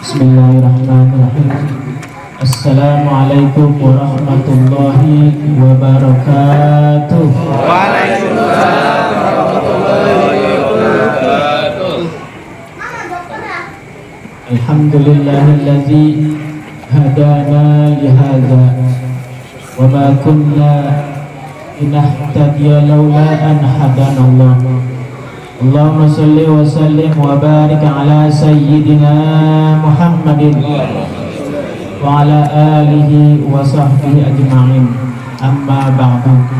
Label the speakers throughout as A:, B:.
A: Bismillahirrahmanirrahim. Assalamualaikum warahmatullahi wabarakatuh.
B: Waalaikumsalam warahmatullahi wabarakatuh.
A: Alhamdulillahillazi hadana lihadza wa ma kunna linahtadiya laula an hadanallah. Allahumma salli wa sallim wa barik ala sayyidina Muhammadin wa ala alihi wa sahbihi ajma'in. Amma ba'du.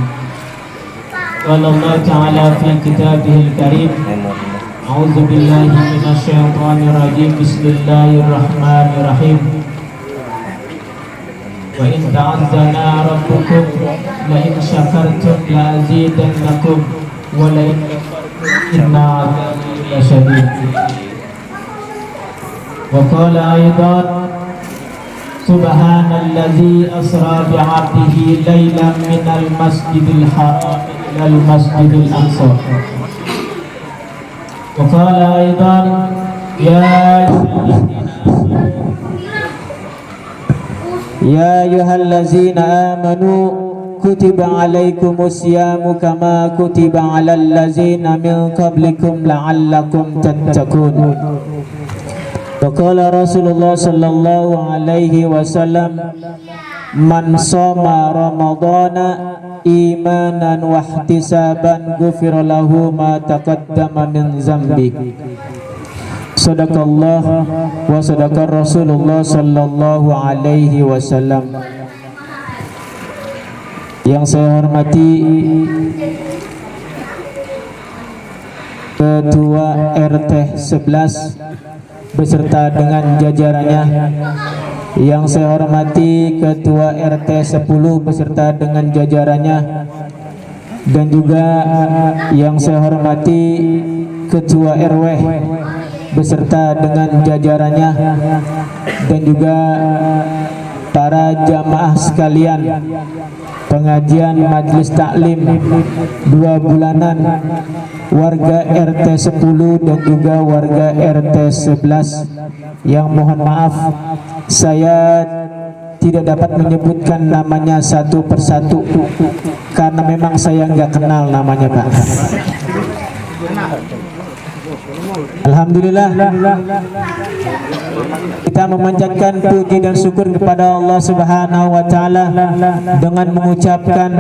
A: Qala Allah ta'ala fi kitabihil karim, a'udzu billahi minasy syaithanir rajim. Bismillahirrahmanirrahim. Wa in ta'azzana rabbukum la in syakartum la azidannakum wa la in inna lasyadid. Wa qala aidan subhanallazi asra bi'abdihi lailan minal masjidil haram ilal masjidil aqsa. Wa qala aidan ya ayyuhallazina amanu kutiba alaikumus siyamu kama kutiba alal ladzina min qablikum la'allakum tattaqun. Wa qala Rasulullah sallallahu alaihi wasallam, man shoma ramadhana imanan wa ihtisaban ghufira lahu ma taqaddama min dzambi. Sadaqallah wa sadaqar Rasulullah sallallahu alaihi wasallam. Yang saya hormati Ketua RT 11 beserta dengan jajarannya, yang saya hormati Ketua RT 10 beserta dengan jajarannya, dan juga yang saya hormati Ketua RW beserta dengan jajarannya, dan juga para jamaah sekalian pengajian majelis taklim 2 bulanan warga RT 10 dan juga warga RT 11 yang mohon maaf saya tidak dapat menyebutkan namanya satu persatu karena memang saya nggak kenal namanya, Pak. Alhamdulillah, kita memanjatkan puji dan syukur kepada Allah Subhanahu wa taala dengan mengucapkan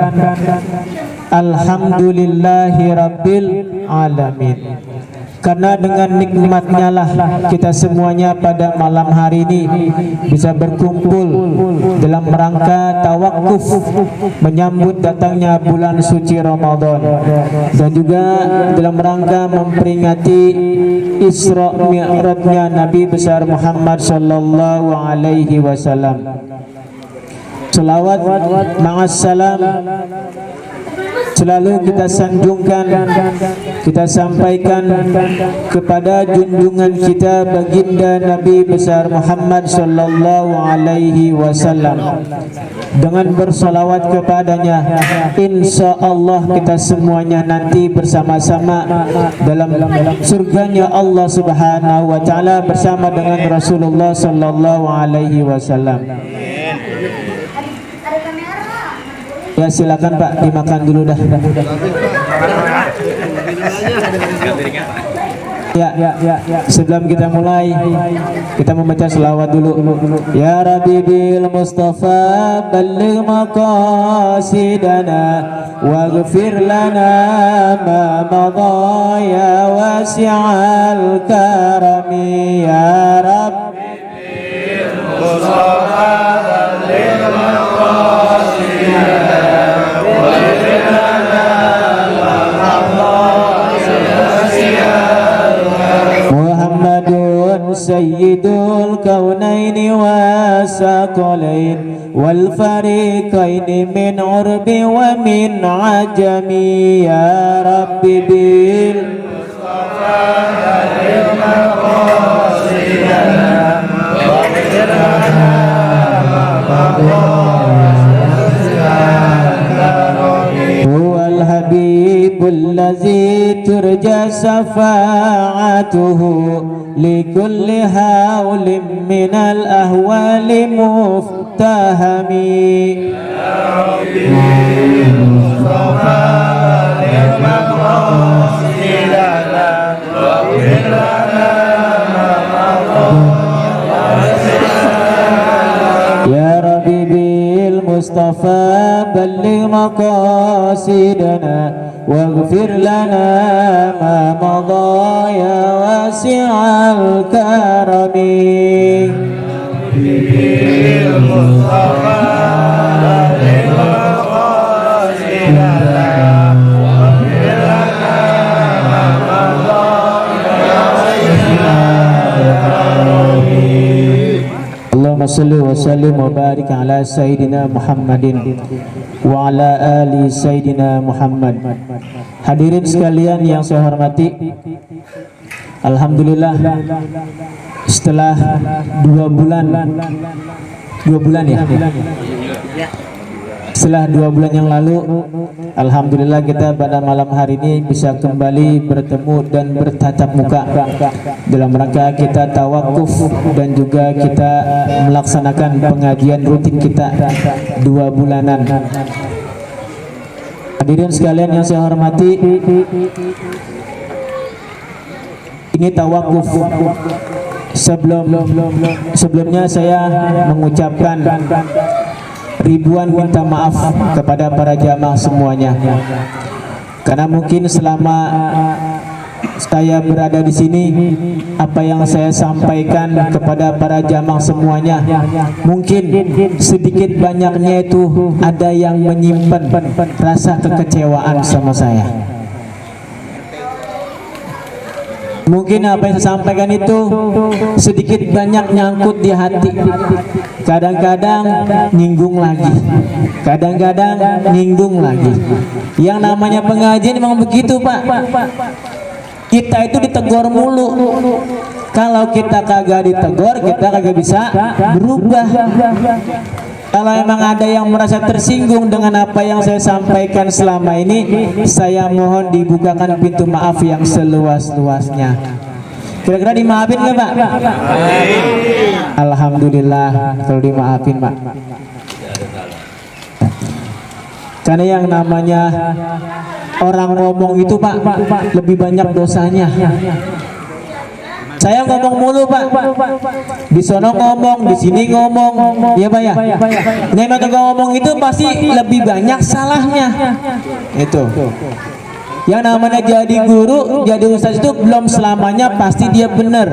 A: alhamdulillahi rabbil alamin. Karena dengan nikmatnya lah kita semuanya pada malam hari ini bisa berkumpul dalam rangka tawakuf menyambut datangnya bulan suci Ramadan, dan juga dalam rangka memperingati Isra Mi'rajnya Nabi besar Muhammad sallallahu alaihi wasallam. Selawat ma'assalam selalu kita sanjungkan, kita sampaikan kepada junjungan kita baginda Nabi besar Muhammad sallallahu alaihi wasallam. Dengan bersolawat kepadanya, insya Allah kita semuanya nanti bersama-sama dalam surganya Allah Subhanahu wa taala bersama dengan Rasulullah sallallahu alaihi wasallam. Ya silakan Pak, dimakan dulu dah. Ya. Sebelum kita mulai, kita membaca selawat dulu. Ya Rabbi bil Mustafa balligh maqasidana waghfir lana ma madha ya wasi'al karami. Ya Rabbi bil Mustafa balligh maqasidana Sayyidul kaunaini wasaqalain wal fariqaini min urbi wa min ajami. Ya Rabbi bil Mustafa balligh maqasidana wa ghfir lana ma madha huwal habibul ladzi turja safa'atuhu لكل هول من الأهوال مفتهم يا ربي بالمصطفى بلغ مقاصدنا واغفر لنا ما مضى يا واسع الكرم Allahumma salli wa sallim wa barik ala Sayyidina Muhammadin wa ala ali Sayyidina Muhammad. Hadirin sekalian yang saya hormati, alhamdulillah setelah 2 bulan ya, setelah 2 bulan yang lalu, alhamdulillah kita pada malam hari ini bisa kembali bertemu dan bertatap muka dalam rangka kita tawakuf dan juga kita melaksanakan pengajian rutin kita 2 bulanan. Hadirin sekalian yang saya hormati, ini tawakuf. Sebelumnya saya mengucapkan ribuan minta maaf kepada para jamaah semuanya, karena mungkin selama saya berada di sini, apa yang saya sampaikan kepada para jamaah semuanya, mungkin sedikit banyaknya itu ada yang menyimpan rasa kekecewaan sama saya. Mungkin apa yang saya sampaikan itu sedikit banyak nyangkut di hati. Kadang-kadang nyinggung lagi, kadang-kadang nyinggung lagi. Yang namanya pengajian memang begitu, Pak. Kita itu ditegur mulu. Kalau kita kagak ditegur, kita kagak bisa berubah. Kalau emang ada yang merasa tersinggung dengan apa yang saya sampaikan selama ini, saya mohon dibukakan pintu maaf yang seluas-luasnya. Kira-kira dimaafin nggak, Pak? Alhamdulillah kalau dimaafin, Pak. Karena yang namanya orang ngomong itu, Pak, lebih banyak dosanya. Saya ngomong mulu, Pak. Di sono ngomong, di sini ngomong, ya Pak ya. Nah, ngomong itu pasti lebih banyak salahnya. Itu. Yang namanya jadi guru, jadi ustaz itu belum selamanya pasti dia benar.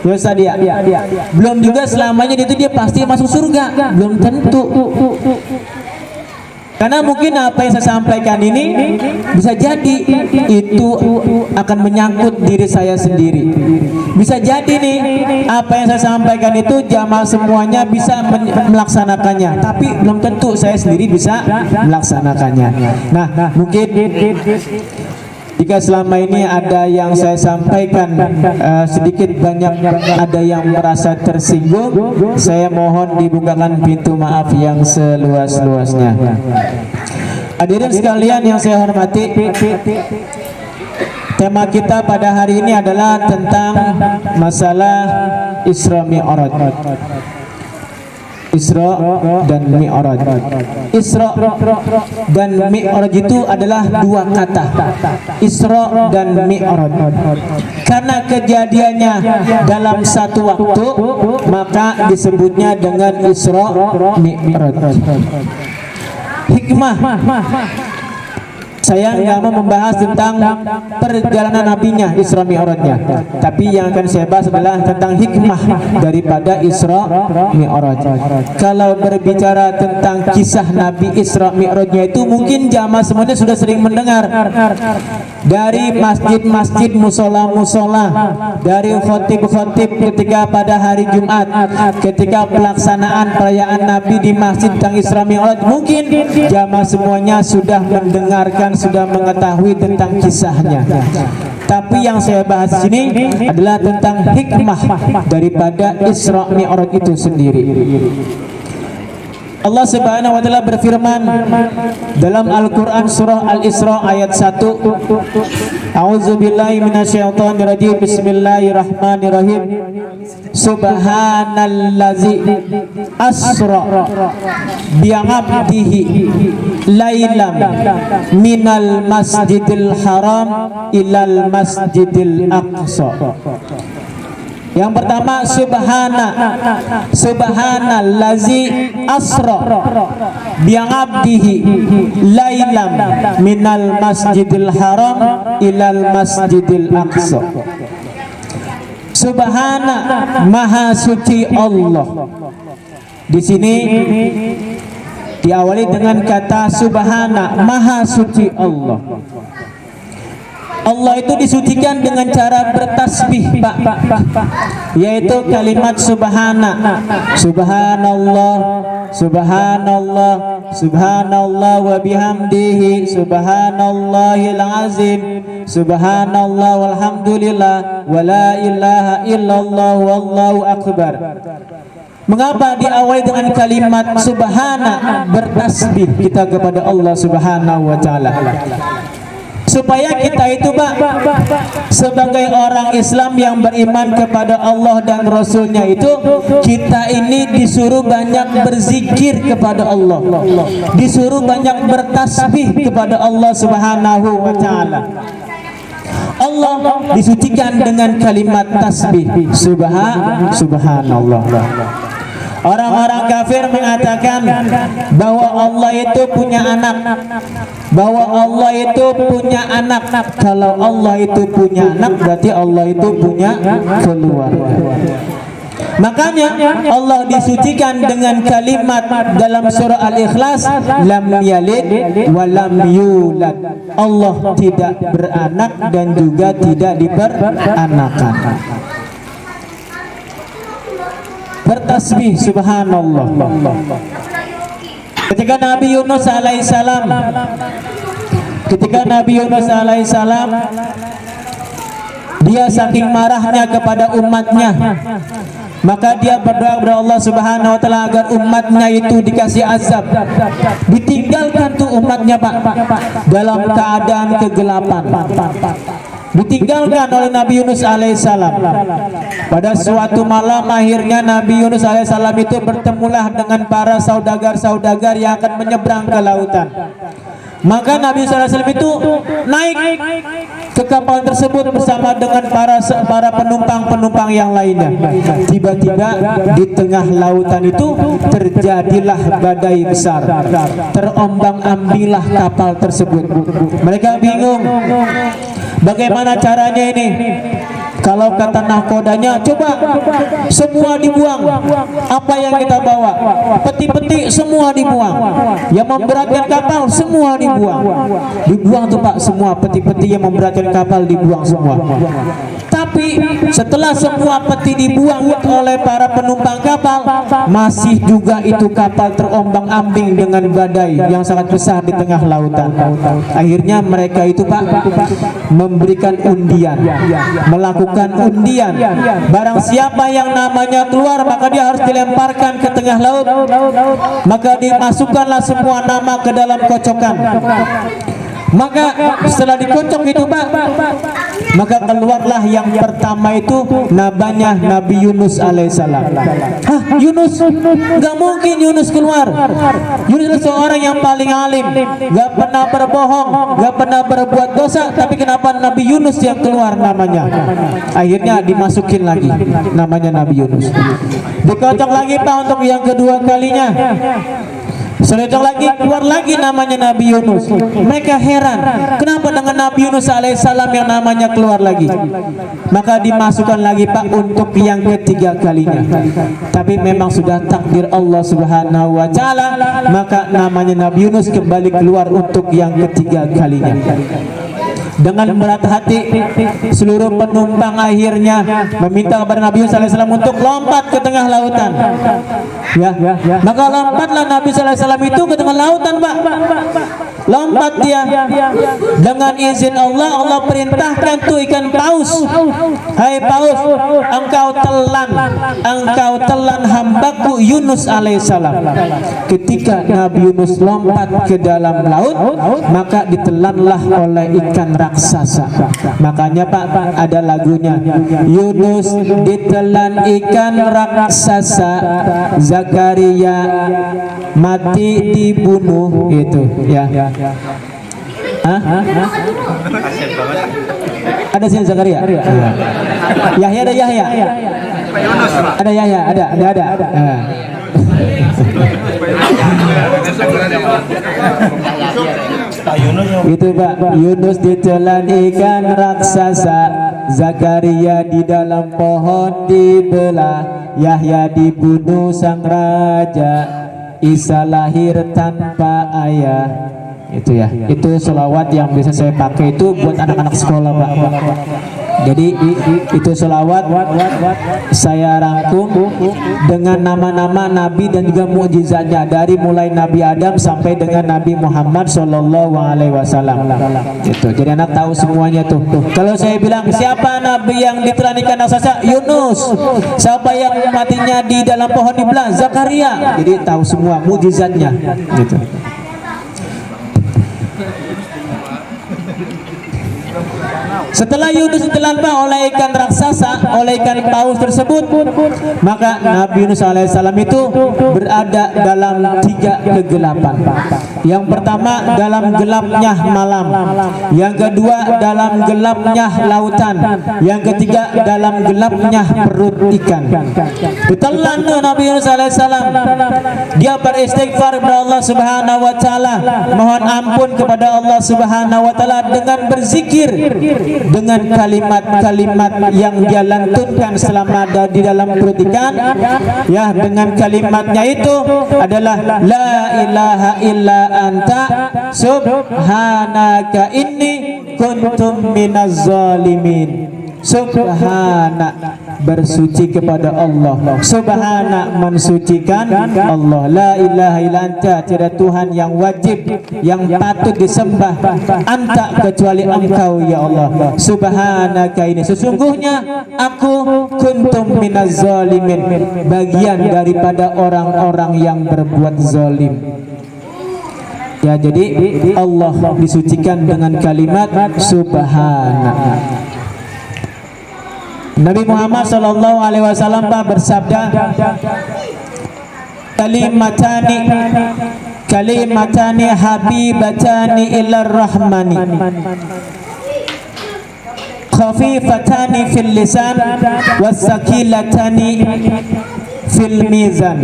A: Ya Ustaz dia. Belum juga selamanya itu dia pasti masuk surga, belum tentu. Karena mungkin apa yang saya sampaikan ini bisa jadi itu akan menyangkut diri saya sendiri. Bisa jadi nih apa yang saya sampaikan itu jamaah semuanya bisa melaksanakannya, tapi belum tentu saya sendiri bisa melaksanakannya. Nah, mungkin jika selama ini ada yang saya sampaikan sedikit banyak ada yang merasa tersinggung, saya mohon dibukakan pintu maaf yang seluas-luasnya. Hadirin sekalian yang saya hormati, tema kita pada hari ini adalah tentang masalah Isra Mi'raj. Isra dan Mi'raj. Isra dan Mi'raj itu adalah dua kata, Isra dan Mi'raj. Karena kejadiannya dalam satu waktu, maka disebutnya dengan Isra Mi'raj. Hikmah, saya nggak mau membahas tentang perjalanan nabinya Isra Mi'rajnya, tapi yang akan saya bahas adalah tentang hikmah daripada Isra Mi'raj. Kalau berbicara tentang kisah Nabi Isra Mi'rajnya itu mungkin jamaah semuanya sudah sering mendengar dari masjid-masjid, musola-musola, dari khotib-khotib ketika pada hari Jumat, ketika pelaksanaan perayaan Nabi di masjid tentang Isra Mi'raj. Mungkin jamaah semuanya sudah mendengarkan, sudah mengetahui tentang kisahnya. Tapi yang saya bahas di sini adalah tentang hikmah daripada Isra Mi'raj itu sendiri. Allah Subhanahu wa taala berfirman dalam Al-Qur'an surah Al-Isra ayat 1. A'udzubillahi minasyaitonir rajim. Bismillahirrahmanirrahim. Subhanallazi asra bi'abdihi lailam minal masjidil haram ilal masjidil aqsa. Yang pertama subhanallazi asra bi'abdihi lailam minal masjidil haram ilal masjidil aqsa. Subhana, maha suci Allah. Di sini diawali dengan kata subhana, maha suci Allah. Allah itu disucikan dengan cara bertasbih, Pak, yaitu kalimat subhana. Subhanallah, subhanallah, subhanallah wa bihamdihi, subhanallahil azim, subhanallah walhamdulillah wa la ilaha illallah wallahu akbar. Mengapa diawali dengan kalimat subhana, bertasbih kita kepada Allah Subhanahu wa taala? Supaya kita itu, Pak, sebagai orang Islam yang beriman kepada Allah dan Rasulnya itu, kita ini disuruh banyak berzikir kepada Allah, disuruh banyak bertasbih kepada Allah Subhanahu wa ta'ala. Allah disucikan dengan kalimat tasbih, subhanallah. Orang-orang kafir mengatakan bahwa Allah itu punya anak, bahwa Allah itu punya anak. Kalau Allah itu punya anak, berarti Allah itu punya keluarga. Makanya Allah disucikan dengan kalimat dalam surah Al-Ikhlas, lam yalid wa lam yulad. Allah tidak beranak dan juga tidak diperanakan. Bertasbih subhanallah. Ketika Nabi Yunus alaihissalam, dia saking marahnya kepada umatnya, maka dia berdoa kepada Allah Subhanahu wa taala agar umatnya itu dikasih azab. Ditinggalkan tuh umatnya, Pak, dalam keadaan kegelapan. Ditinggalkan oleh Nabi Yunus alaihissalam. Pada suatu malam akhirnya Nabi Yunus alaihissalam itu bertemulah dengan para saudagar-saudagar yang akan menyeberang ke lautan. Maka Nabi Yunus alaihissalam itu naik ke kapal tersebut bersama dengan para penumpang-penumpang yang lainnya. Tiba-tiba di tengah lautan itu terjadilah badai besar, terombang-ambinglah kapal tersebut. Mereka bingung, bagaimana caranya ini? Kalau kata nahkodanya, coba semua dibuang. Apa yang kita bawa, peti-peti semua dibuang. Yang memberatkan kapal semua dibuang. Dibuang tuh, Pak, semua peti-peti yang memberatkan kapal dibuang semua. Tapi setelah semua peti dibuang oleh para penumpang kapal, masih juga itu kapal terombang-ambing dengan badai yang sangat besar di tengah lautan. Akhirnya mereka itu, Pak, memberikan undian, melakukan undian. Barang siapa yang namanya keluar, maka dia harus dilemparkan ke tengah laut. Maka dimasukkanlah semua nama ke dalam kocokan. Maka setelah dikocok itu, Pak, maka keluarlah yang pertama itu namanya Nabi Yunus alaihissalam. Hah, Yunus? Gak mungkin Yunus keluar. Yunus adalah seorang yang paling alim, gak pernah berbohong, gak pernah berbuat dosa. Tapi kenapa Nabi Yunus yang keluar namanya? Akhirnya dimasukin lagi namanya Nabi Yunus. Dikocok lagi, Pak, untuk yang kedua kalinya. Setelah lagi keluar lagi namanya Nabi Yunus. Mereka heran, kenapa dengan Nabi Yunus alaihissalam yang namanya keluar lagi? Maka dimasukkan lagi, Pak, untuk yang ketiga kalinya. Tapi memang sudah takdir Allah Subhanahu wa taala, maka namanya Nabi Yunus kembali keluar untuk yang ketiga kalinya. Dengan berat hati seluruh penumpang akhirnya meminta kepada Nabi Yunus alaihissalam untuk lompat ke tengah lautan. Ya, maka lompatlah Nabi sallallahu alaihi wasallam itu ke tengah lautan, Pak. Lompat dia dengan izin Allah. Allah perintahkan tuh ikan paus, hai paus, engkau telan hambaku Yunus alaihissalam. Ketika Nabi Yunus lompat ke dalam laut, maka ditelanlah oleh ikan raksasa. Makanya Pak, ada lagunya, Yunus ditelan ikan raksasa, Zakaria mati dibunuh, itu ya. Hah? Ada sih Zakaria? Yahya, ada Yahya? Ada Yahya, ada. Itu Pak, Yunus ditelan ikan raksasa, Zakaria di dalam pohon dibelah, Yahya dibunuh sang raja, Isa lahir tanpa ayah. Itu ya, itu selawat yang bisa saya pakai itu buat anak-anak sekolah, Pak. Jadi itu selawat saya rangkum dengan nama-nama Nabi dan juga mukjizatnya, dari mulai Nabi Adam sampai dengan Nabi Muhammad Shallallahu Alaihi Wasallam. Itu jadi anak tahu semuanya tuh. Kalau saya bilang siapa Nabi yang ditelan ikan raksasa, Yunus. Siapa yang matinya di dalam pohon dibelah, Zakaria. Jadi tahu semua mukjizatnya. Gitu. Setelah Yunus ditelan oleh ikan raksasa, oleh ikan paus tersebut, maka Nabi Yunus alaihissalam itu berada dalam 3 kegelapan. Yang pertama dalam gelapnya malam, yang kedua dalam gelapnya lautan, yang ketiga dalam gelapnya perut ikan. Ditelan Nabi Yunus alaihissalam, dia beristighfar kepada Allah Subhanahu wa taala, mohon ampun kepada Allah Subhanahu wa taala dengan berzikir, dengan kalimat-kalimat yang dia lantunkan selama ada di dalam perut ikan, ya, dengan kalimatnya itu adalah la ilaha illa anta subhanaka inni kuntum minaz zalimin. Subhana, bersuci kepada Allah, subhana, mensucikan Allah, la ilaha illa anta, tiada Tuhan yang wajib, yang patut disembah, anta, kecuali engkau ya Allah, subhanaka, ini sesungguhnya aku kuntum minaz zalimin, bagian daripada orang-orang yang berbuat zalim. Ya, jadi Allah disucikan dengan kalimat subhana. Nabi Muhammad sallallahu alaihi wasallam bersabda, kalimatani habibatani ilar rahmani, khafifatani fil lisan wasakilatani fil mizan,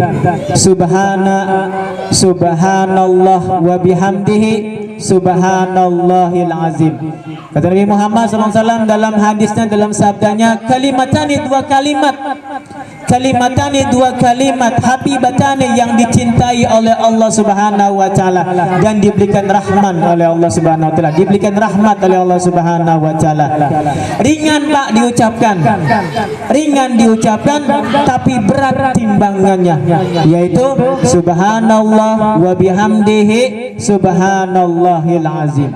A: subhanallah wa bihamdihi subhanallahil azim. Kata Nabi Muhammad SAW dalam hadisnya, dalam sabdanya, kalimatani, dua kalimat, habibatani, yang dicintai oleh Allah Subhanahu wa taala dan diberikan rahman oleh Allah Subhanahu wa taala, diberikan rahmat oleh Allah Subhanahu wa taala. Ringan Pak diucapkan, tapi berat timbangannya, yaitu subhanallah wa bihamdihi subhanallahil azim.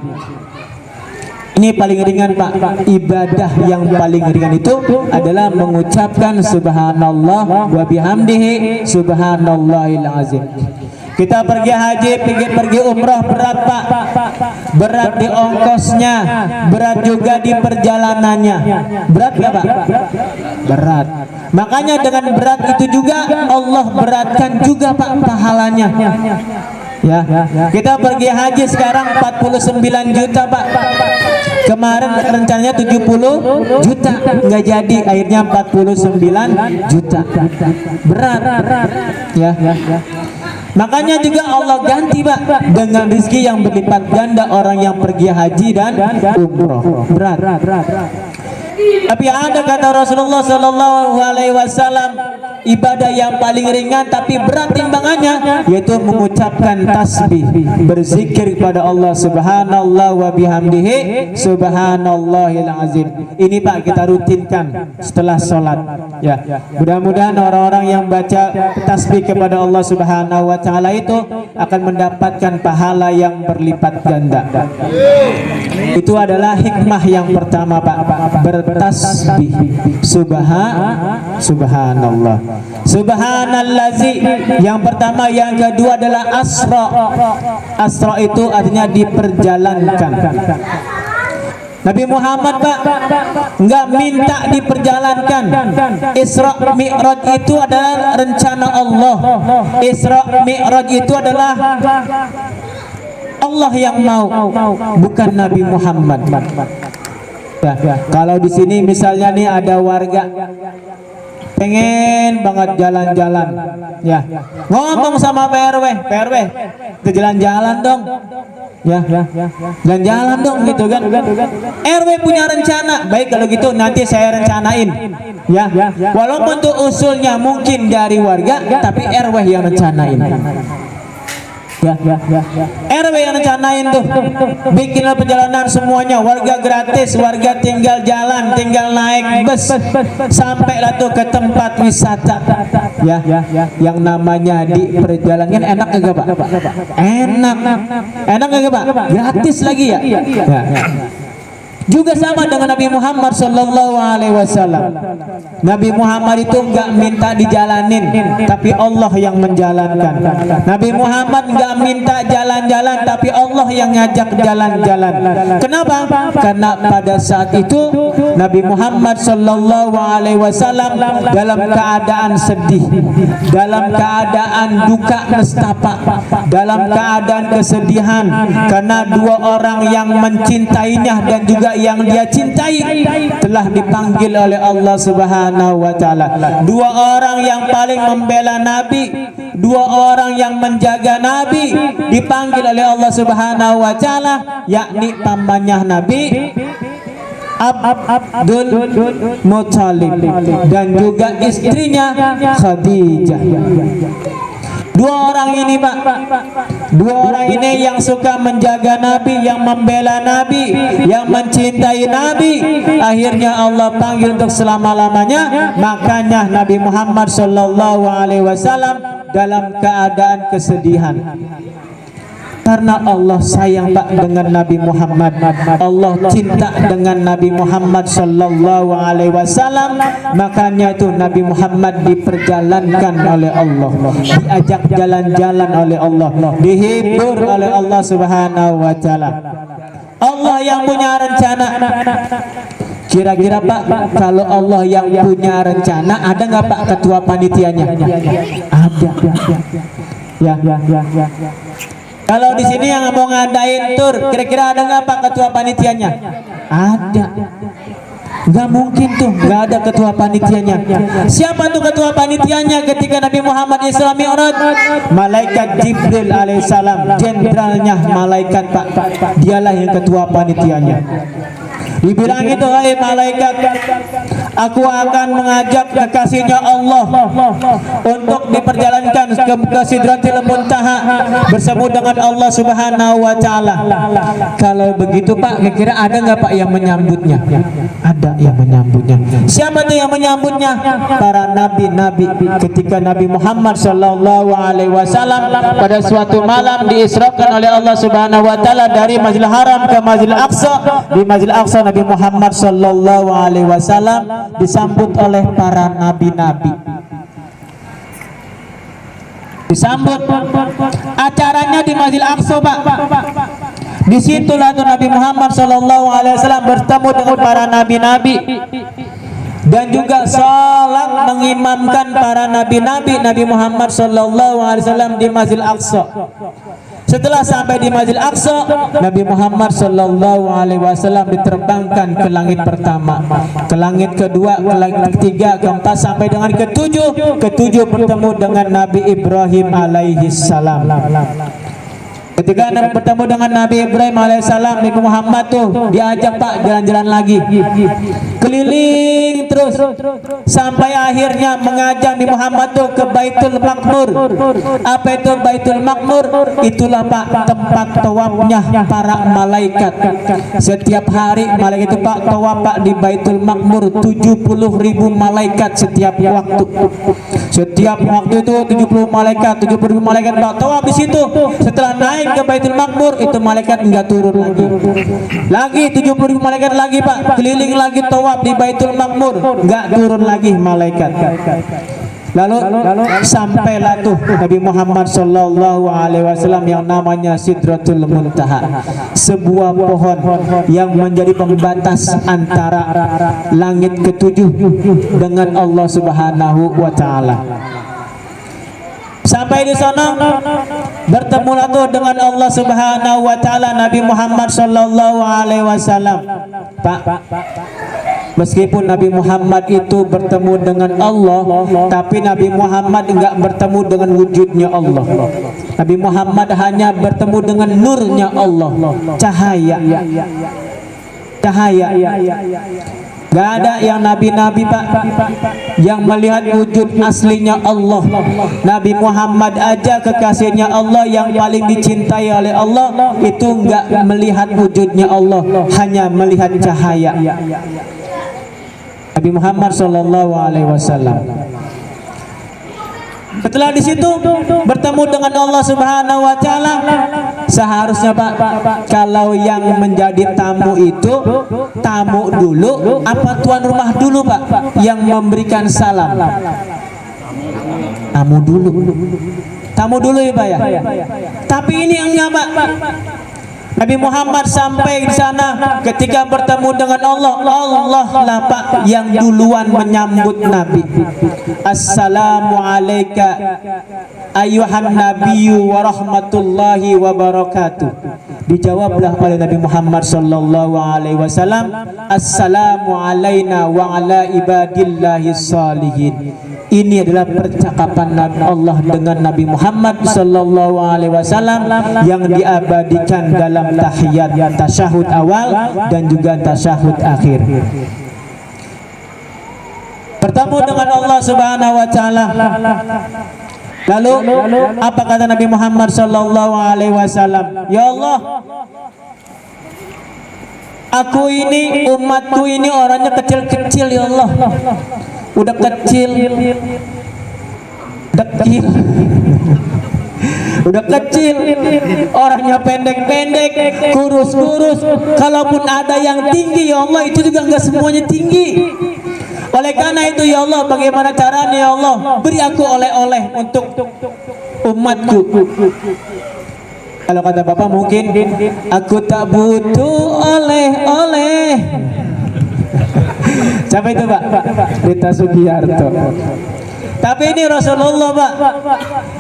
A: Ini paling ringan Pak. Ibadah yang paling ringan itu adalah mengucapkan subhanallah wa bihamdihi subhanallahil azim. Kita pergi haji, pergi umrah, berat Pak, berat di ongkosnya, berat juga di perjalanannya. Berat gak Pak? Berat. Makanya dengan berat itu juga Allah beratkan juga Pak pahalanya. Ya, kita pergi haji sekarang 49 juta Pak. Kemarin rencananya 70 juta, nggak jadi, akhirnya 49 juta. Berat. Ya. Makanya juga Allah ganti Pak dengan rezeki yang berlipat ganda orang yang pergi haji dan umroh. Berat. Tapi ada kata Rasulullah sallallahu alaihi wasallam, ibadah yang paling ringan tapi berat timbangannya, yaitu mengucapkan tasbih, berzikir kepada Allah subhanallah wa bihamdihi subhanallahil azim. Ini Pak kita rutinkan setelah sholat ya. Mudah-mudahan orang-orang yang baca tasbih kepada Allah subhanahu wa ta'ala itu akan mendapatkan pahala yang berlipat ganda. Itu adalah hikmah yang pertama Pak, bertasbih. Subhanallah, subhanallazi yang pertama. Yang kedua adalah asra. Asra itu artinya diperjalankan. Nabi Muhammad Pak enggak minta diperjalankan. Isra Mi'raj itu adalah rencana Allah. Isra Mi'raj itu adalah Allah yang mau, bukan Nabi Muhammad. Ya, kalau di sini misalnya nih ada warga pengen banget jalan-jalan, ya ngomong sama PRW, ke jalan-jalan dong, ya jalan-jalan dong gitu kan. RW punya rencana, baik kalau gitu nanti saya rencanain, ya walaupun tuh usulnya mungkin dari warga, tapi RW yang rencanain. RW yang rencanain tuh, bikinlah perjalanan semuanya, warga gratis, warga tinggal jalan, tinggal naik bus, sampailah tuh ke tempat wisata, ya, yang namanya di perjalanan. Enak gak Pak? Enak gak Pak? Gratis lagi ya. Juga sama dengan Nabi Muhammad sallallahu alaihi wasallam. Nabi Muhammad itu enggak minta dijalanin, tapi Allah yang menjalankan. Nabi Muhammad enggak minta jalan-jalan, tapi Allah yang ngajak jalan-jalan. Kenapa? Karena pada saat itu Nabi Muhammad sallallahu alaihi wasallam dalam keadaan sedih, dalam keadaan duka nestapa, dalam keadaan kesedihan karena dua orang yang mencintainya dan juga yang dia cintai telah dipanggil oleh Allah subhanahu wa ta'ala. Dua orang yang paling membela Nabi, dua orang yang menjaga Nabi dipanggil oleh Allah subhanahu wa ta'ala, yakni pamannya Nabi Abdul Muthalib dan juga istrinya Khadijah. Dua orang ini Pak, dua orang ini yang suka menjaga Nabi, yang membela Nabi, yang mencintai Nabi, akhirnya Allah panggil untuk selama-lamanya. Makanya Nabi Muhammad sallallahu alaihi wasallam dalam keadaan kesedihan, karena Allah sayang Pak dengan Nabi Muhammad, Allah cinta dengan Nabi Muhammad sallallahu alaihi wasallam. Makanya itu Nabi Muhammad diperjalankan oleh Allah, diajak jalan-jalan oleh Allah, dihibur oleh Allah subhanahu wa ta'ala. Allah yang punya rencana. Kira-kira Pak, kalau Allah yang punya rencana, ada nggak Pak ketua panitianya? Ada. Ya. Kalau di sini yang mau ngadain tur, kira-kira ada nggak Pak ketua panitianya? Ada. Nggak mungkin tuh, nggak ada ketua panitianya. Siapa tuh ketua panitianya ketika Nabi Muhammad Isra Mi'raj? Malaikat Jibril alaihissalam, jenderalnya malaikat Pak. Dialah yang ketua panitianya. Dibilang gitu, hai malaikat, aku akan mengajak kekasihnya Allah untuk diperjalankan ke Sidratil Muntaha bersemu dengan Allah subhanahu wa ta'ala. Kalau begitu Pak, kira-kira ada nggak Pak yang menyambutnya? Ada yang menyambutnya. Siapa tuh yang menyambutnya? Para nabi-nabi. Ketika Nabi Muhammad sallallahu alaihi wasallam pada suatu malam diisrakan oleh Allah subhanahu wa ta'ala dari Masjidil Haram ke Masjidil Aqsa. Di Masjidil Aqsa Nabi Muhammad sallallahu alaihi wasallam disambut oleh para nabi-nabi. Disambut acaranya di Masjidil Aqsa Pak. Disitulah tuh Nabi Muhammad sallallahu alaihi wasallam bertemu dengan para nabi-nabi dan juga salat mengimamkan para nabi-nabi Nabi Muhammad sallallahu alaihi wasallam di Masjidil Aqsa. Setelah sampai di Masjidil Aqsa, Nabi Muhammad sallallahu alaihi wasallam diterbangkan ke langit pertama, ke langit kedua, ke langit ketiga, keempat sampai dengan ketujuh. Ketujuh bertemu dengan Nabi Ibrahim alaihi salam. Ketika bertemu dengan Nabi Ibrahim alaihissalam, Nabi Muhammad tuh diajak Pak jalan-jalan lagi, keliling terus sampai akhirnya mengajak Nabi Muhammad tuh ke Baitul Maqmur. Apa itu Baitul Maqmur? Itulah Pak tempat tawafnya para malaikat. Setiap hari malaikat itu Pak tawaf Pak di Baitul Maqmur, 70.000 malaikat setiap waktu. Setiap waktu itu 70 malaikat Pak tawaf di situ. Setelah naik ke Baitul Maqmur, itu malaikat enggak turun lagi 70.000 malaikat lagi Pak, keliling lagi tawaf di Baitul Maqmur, enggak turun lagi malaikat. Lalu sampailah tuh Nabi Muhammad sallallahu alaihi wasallam yang namanya Sidratul Muntaha, sebuah pohon yang menjadi pembatas antara langit ketujuh dengan Allah Subhanahu wa taala. Sampai di sana bertemulah tuh dengan Allah Subhanahu wa taala Nabi Muhammad sallallahu alaihi wasallam. Pak, meskipun Nabi Muhammad itu bertemu dengan Allah, tapi Nabi Muhammad enggak bertemu dengan wujudnya Allah. Nabi Muhammad hanya bertemu dengan nurnya Allah, cahaya. Gak ada yang nabi-nabi Pak yang melihat wujud aslinya Allah. Nabi Muhammad aja kekasihnya Allah yang paling dicintai oleh Allah itu enggak melihat wujudnya Allah, hanya melihat cahaya. Nabi Muhammad sallallahu alaihi wasallam. Setelah di situ bertemu dengan Allah Subhanahu wa taala, seharusnya Pak kalau yang menjadi tamu itu tamu dulu apa tuan rumah dulu Pak yang memberikan salam? Tamu dulu ya Pak ya. Tapi ini yang nyapa Nabi Muhammad sampai di sana ketika bertemu dengan Allah lah Pak yang duluan menyambut Nabi. Assalamu alayka ayyuhan nabiyyu wa rahmatullahi wa barakatuh. Dijawablah oleh Nabi Muhammad sallallahu alaihi wasallam, assalamu alaina wa ala ibadillahi salihin. Ini adalah percakapan Nabi Allah dengan Nabi Muhammad sallallahu alaihi wasallam yang diabadikan dalam tahiyat tasyahud awal dan juga tasyahud akhir. Bertemu dengan Allah Subhanahu wa taala. Lalu apa kata Nabi Muhammad sallallahu alaihi wasallam? Ya Allah, aku ini, umatku ini orangnya kecil-kecil ya Allah. Udah kecil, dekil, udah kecil, orangnya pendek-pendek, kurus-kurus. Kalaupun ada yang tinggi ya Allah, itu juga enggak semuanya tinggi. Oleh karena itu ya Allah, bagaimana caranya ya Allah, beri aku oleh-oleh untuk umatku. Kalau kata Bapak mungkin aku tak butuh oleh-oleh. Siapa itu Pak? Rita Sugiarto. Tapi ini Rasulullah Pak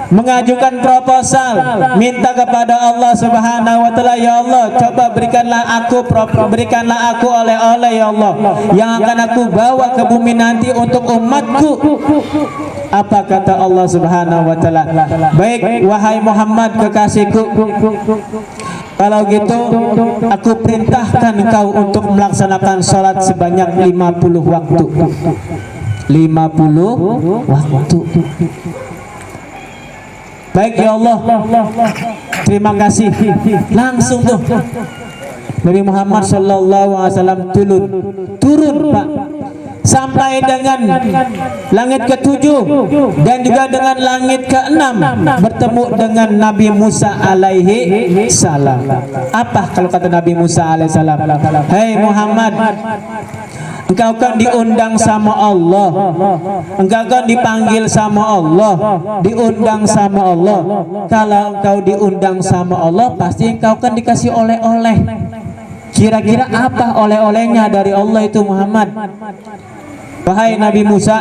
A: mengajukan proposal, minta kepada Allah Subhanahu wa taala, ya Allah, coba berikanlah aku oleh-oleh ya Allah yang akan aku bawa ke bumi nanti untuk umatku. Apa kata Allah Subhanahu wa taala? Baik wahai Muhammad kekasihku, kalau gitu aku perintahkan engkau untuk melaksanakan sholat sebanyak 50 waktu. 50 waktu. Baik ya Allah, terima kasih. Langsung tuh Nabi Muhammad sallallahu alaihi wasallam turun Pak, sampai dengan langit ke-7 dan juga dengan langit ke-6 bertemu dengan Nabi Musa alaihi salam. Apa kalau kata Nabi Musa alaihi salam? Hei Muhammad, engkau kan diundang sama Allah, engkau kan dipanggil sama Allah, diundang sama Allah. Kalau engkau diundang sama Allah, pasti engkau kan dikasih oleh-oleh. Kira-kira apa oleh-olehnya dari Allah itu Muhammad? Wahai Nabi Musa,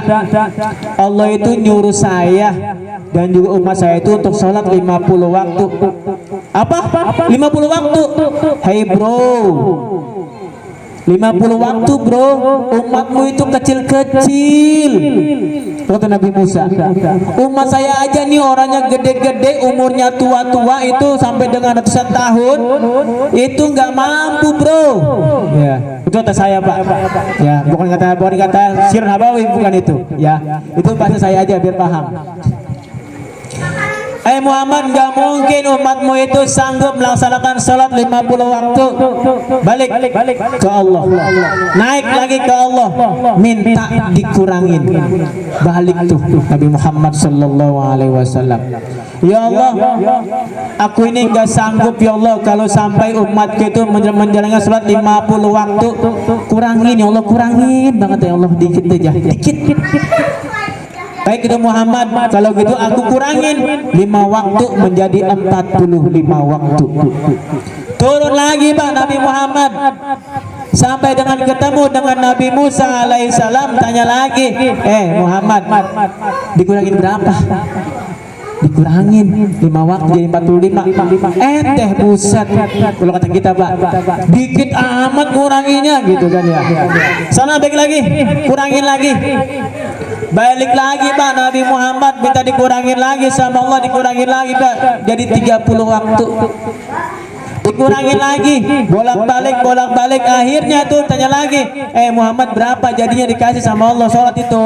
A: Allah itu nyuruh saya dan juga umat saya itu untuk sholat 50 waktu. Apa? 50 waktu? Hey bro, 50 waktu bro, umatmu itu kecil-kecil. Kata Nabi Musa, umat saya aja nih orangnya gede-gede, umurnya tua-tua itu sampai dengan ratusan tahun, itu nggak mampu bro. Ya, itu kata saya pak. Ya, bukan kata Sir Nabawi, bukan itu. Ya, itu bahasa saya aja biar paham. Muhammad, gak mungkin umatmu itu sanggup melaksanakan salat 50 waktu. Balik ke Allah, naik lagi ke Allah, minta dikurangin. Balik tuh Nabi Muhammad sallallahu alaihi wasallam. Ya Allah, aku ini gak sanggup ya Allah kalau sampai umatku itu menjalankan salat 50 waktu. Kurangin ya Allah, kurangin banget ya Allah, dikit aja, dikit. Baik itu Muhammad, kalau gitu aku kurangin 5 waktu menjadi 45 waktu. Turun lagi Pak Nabi Muhammad sampai dengan ketemu dengan Nabi Musa alaihissalam, tanya lagi, Muhammad, dikurangin berapa? Dikurangin 5 waktu jadi 45. Buset, kalau kata kita Pak, dikit amat kuranginnya gitu kan ya. Sana balik lagi, kurangin lagi. Balik lagi Pak Nabi Muhammad minta dikurangin lagi sama Allah, dikurangin lagi Pak jadi 30 waktu. Dikurangin lagi, bolak-balik, akhirnya tuh tanya lagi, Muhammad berapa jadinya dikasih sama Allah sholat itu?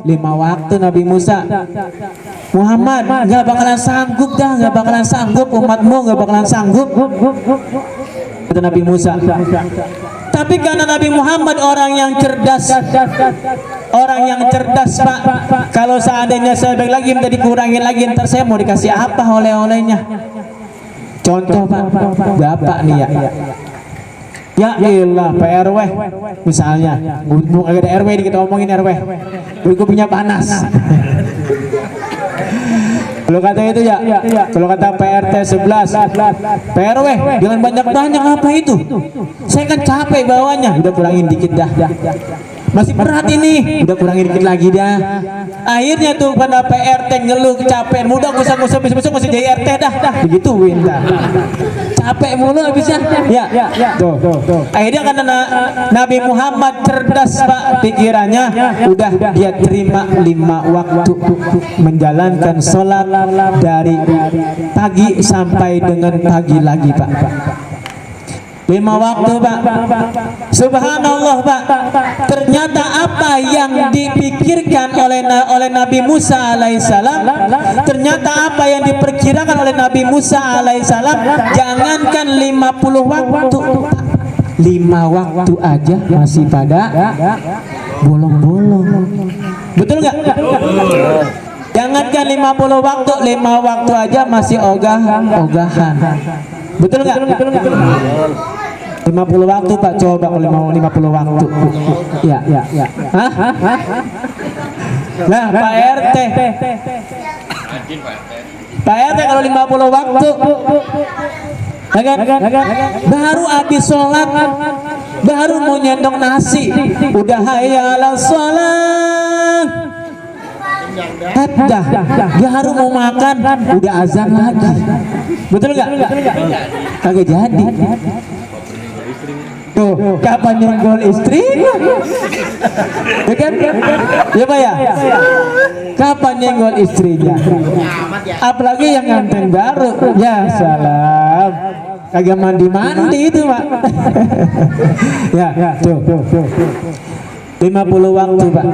A: 5 waktu Nabi Musa. Muhammad gak bakalan sanggup dah, gak bakalan sanggup, umatmu gak bakalan sanggup, kata Nabi Musa. Tapi karena Nabi Muhammad orang yang cerdas Pak, kalau seandainya saya balik lagi minta dikurangin lagi, ntar saya mau dikasih apa oleh-olehnya? Contoh Pak, bapak nih ya ilah Pak RW misalnya, agak ada RW kita ngomongin RW, gue punya panas. Kalau kata itu ya, kalau kata PRT 11, PRW jangan banyak-banyak apa itu? Saya kan capek bawanya, udah kurangin dikit dah. Masih berat ini, udah kurangin dikit lagi dah. Akhirnya tuh pada PRT ngeluh kecapean, mudah besok masih jadi RT dah, begituin dah. Capek mulu habisnya. Ya. Tuh. Akhirnya karena Nabi Muhammad cerdas Pak pikirannya, udah dia terima 5 waktu menjalankan sholat dari pagi sampai dengan pagi lagi Pak. 5 waktu Pak. Subhanallah Pak. Ternyata apa yang dipikirkan oleh Nabi Musa alaihissalam, ternyata apa yang diperkirakan oleh Nabi Musa alaihissalam, jangankan 50 waktu, 5 waktu aja masih pada bolong-bolong. Betul nggak? Jangankan 50 waktu, 5 waktu aja masih ogahan. Betul nggak? 50 waktu Pak, coba kalau 50 waktu. Ya. Hah? Nah Pak RT kalau 50 waktu, baru habis sholat, baru mau nyendong nasi, udah hayal sholat, baru mau makan, udah azan lagi. Betul nggak? Kagak jadi. Tuh, kapan nyenggol istri? Ya kan? Ya Pak ya? Kapan nyenggol istrinya? Apalagi yang nganten baru. Ya salam. Kagak mandi itu Pak. Ya, tuh. 50 waktu Pak.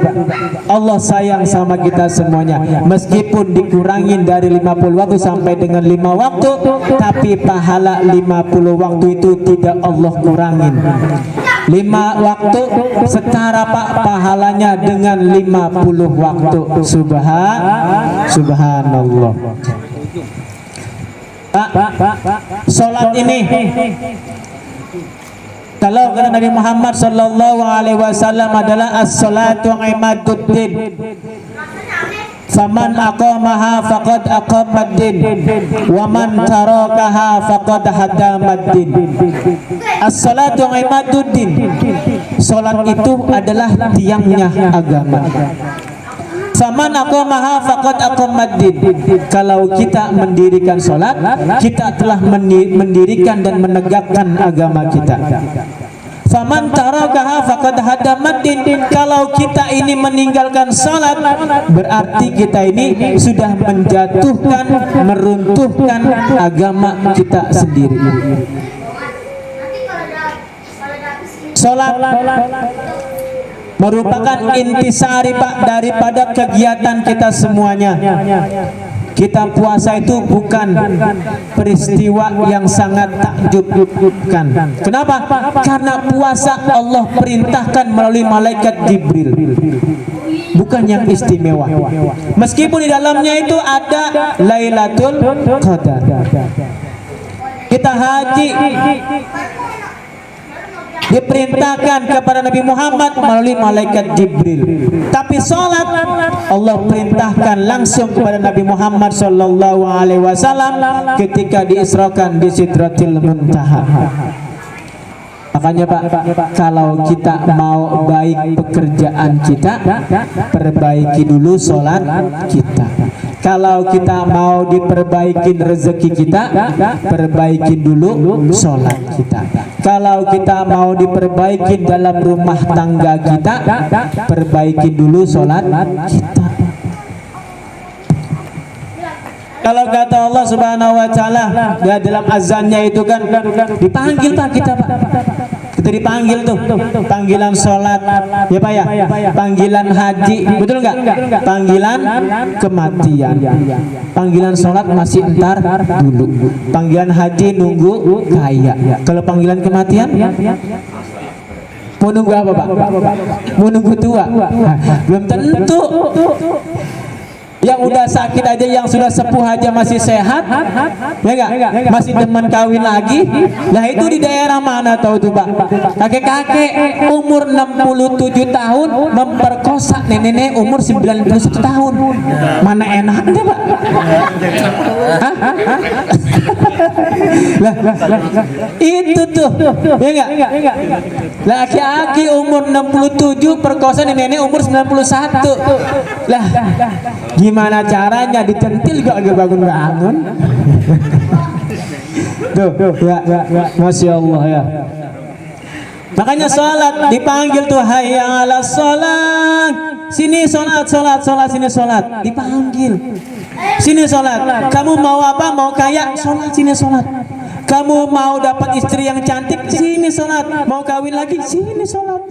A: Allah sayang sama kita semuanya. Meskipun dikurangin dari 50 waktu sampai dengan 5 waktu, tapi pahala 50 waktu itu tidak Allah kurangin. 5 waktu setara Pak pahalanya dengan 50 waktu. Subhanallah. Pak, sholat ini kalau kata Nabi Muhammad sallallahu alaihi wasallam adalah as-salatu imaduddin. Faman aqamaha faqad aqamaddin wa man tarakaha faqad hadamaddin. As-salatu imaduddin. Salat itu adalah tiangnya agama. Faman aqamaha faqad aqamaddin. Kalau kita mendirikan salat, kita telah mendirikan dan menegakkan agama kita. Faman tarakaha faqad hadamaddin. Kalau kita ini meninggalkan salat, berarti kita ini sudah menjatuhkan, meruntuhkan agama kita sendiri. Salat merupakan intisari Pak daripada kegiatan kita semuanya. Kita puasa itu bukan peristiwa yang sangat takjubkan. Kenapa? Karena puasa Allah perintahkan melalui malaikat Jibril, bukan yang istimewa. Meskipun di dalamnya itu ada Lailatul Qadar. Kita haji diperintahkan kepada Nabi Muhammad melalui malaikat Jibril. Tapi sholat Allah perintahkan langsung kepada Nabi Muhammad sallallahu alaihi wasallam ketika diisrakan di Sidratil Muntaha. Makanya Pak, kalau kita mau baik pekerjaan kita, perbaiki dulu sholat kita. Kalau kita mau diperbaikin rezeki kita, perbaiki dulu sholat kita. Kalau kita mau diperbaiki dalam rumah tangga kita, perbaiki dulu sholat kita. Kalau kata Allah Subhanahu wa taala ya dalam azannya itu kan dipanggil Pak kita Pak. Kita dipanggil tuh, panggilan sholat ya Pak ya, panggilan haji, betul nggak? Panggilan kematian, panggilan sholat masih entar dulu, panggilan haji nunggu kaya. Kalau panggilan kematian mau nunggu apa Pak? Mau nunggu tua? Belum tentu. Yang udah sakit aja, yang sudah sepuh aja masih sehat, ya enggak? Masih demen kawin lagi. Nah itu di daerah mana tahu tuh Pak? Kakek-kakek umur 67 tahun memperkosa nenek-nenek umur 91 tahun. Mana enaknya Pak? Hah? Lah, itu tuh, ya enggak? Laki-laki umur 67 perkosa nenek-nenek umur 91. Lah, gimana caranya dicentil gak bangun-bangun? Tuh, ya, Masya Allah ya. Makanya sholat dipanggil tuh, hayya ala sholat. Sini sholat, sini sholat. Dipanggil. Sini sholat. Kamu mau apa? Mau kaya? Sholat, sini sholat. Kamu mau dapat istri yang cantik? Sini sholat. Mau kawin lagi? Sini sholat.